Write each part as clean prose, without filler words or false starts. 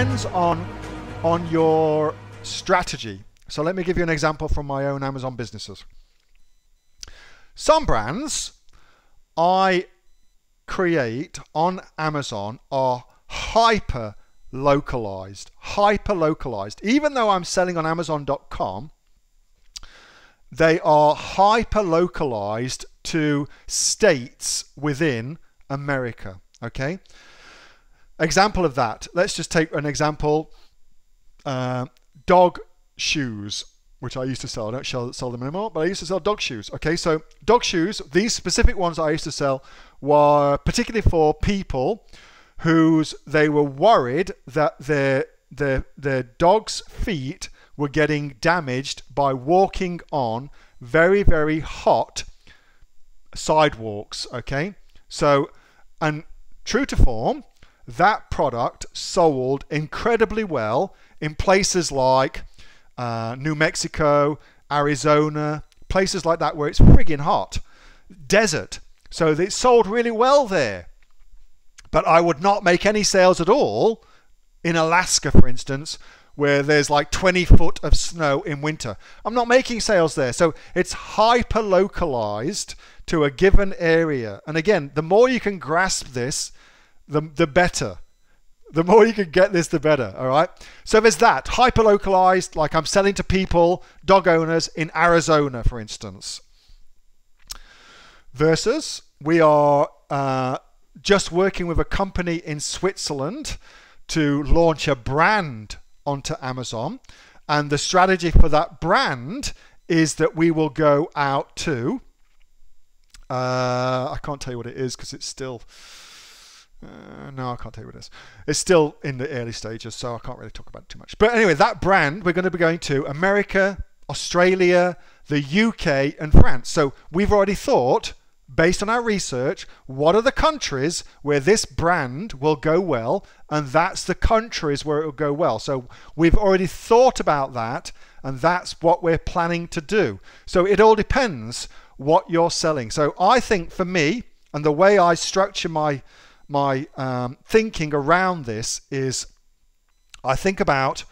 depends on your strategy. So let me give you an example from my own Amazon businesses. Some brands I create on Amazon are hyper localized. Even though I'm selling on Amazon.com, they are hyper localized to states within America. Okay, example of that, let's just take an example. Dog shoes, which I used to sell. I don't sell them anymore, but I used to sell dog shoes. Okay, so dog shoes, these specific ones I used to sell were particularly for people they were worried that their dog's feet were getting damaged by walking on very, very hot sidewalks. Okay, so, and true to form, that product sold incredibly well in places like New Mexico, Arizona, places like that where it's friggin' hot, desert. So it sold really well there. But I would not make any sales at all in Alaska, for instance, where there's like 20 foot of snow in winter. I'm not making sales there. So it's hyper localized to a given area. And again, the more you can grasp this, the better. The more you can get this, the better. All right. So there's that hyper localized, like I'm selling to people, dog owners in Arizona, for instance. Versus we are just working with a company in Switzerland to launch a brand onto Amazon. And the strategy for that brand is that we will go out to, I can't tell you what it is because it's still, no, I can't tell you what it is. It's still in the early stages, so I can't really talk about it too much. But anyway, that brand, we're going to be going to America, Australia, the UK, and France. So we've already thought, based on our research, what are the countries where this brand will go well, and that's the countries where it will go well. So we've already thought about that, and that's what we're planning to do. So it all depends what you're selling. So I think for me, and the way I structure my thinking around this is I think about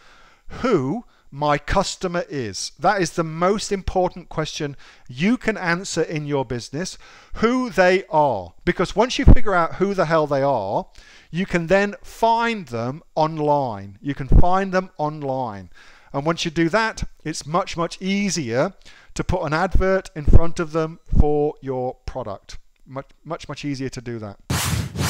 who my customer is. That is the most important question you can answer in your business, who they are. Because once you figure out who the hell they are, you can then find them online. You can find them online. And once you do that, it's much, much easier to put an advert in front of them for your product. Much easier to do that.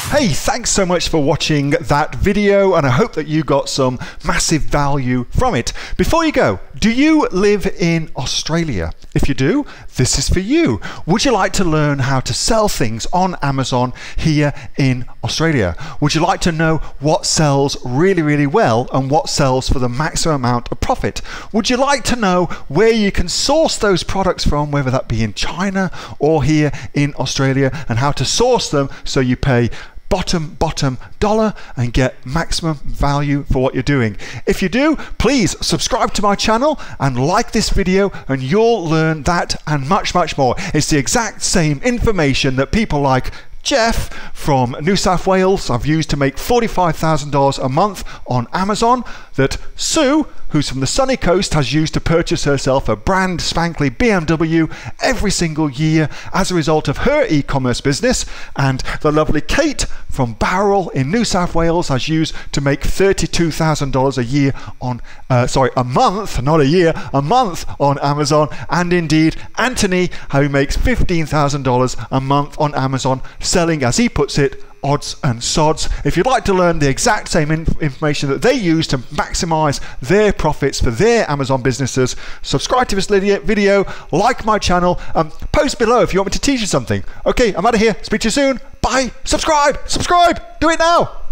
Hey, thanks so much for watching that video, and I hope that you got some massive value from it. Before you go, do you live in Australia? If you do, this is for you. Would you like to learn how to sell things on Amazon here in Australia? Would you like to know what sells really, really well and what sells for the maximum amount of profit? Would you like to know where you can source those products from, whether that be in China or here in Australia, and how to source them so you pay bottom dollar and get maximum value for what you're doing? If you do, please subscribe to my channel and like this video, and you'll learn that and much more. It's the exact same information that people like Jeff from New South Wales have used to make $45,000 a month on Amazon, that Sue, who's from the sunny coast, has used to purchase herself a brand spankly BMW every single year as a result of her e-commerce business, and the lovely Kate from Bowral in New South Wales has used to make $32,000 a year on, a month, not a year, a month on Amazon, and indeed Anthony, who makes $15,000 a month on Amazon, selling, as he puts it, odds and sods. If you'd like to learn the exact same information that they use to maximize their profits for their Amazon businesses, subscribe to this video, like my channel, post below if you want me to teach you something. Okay, I'm out of here. Speak to you soon. Bye. Subscribe. Do it now.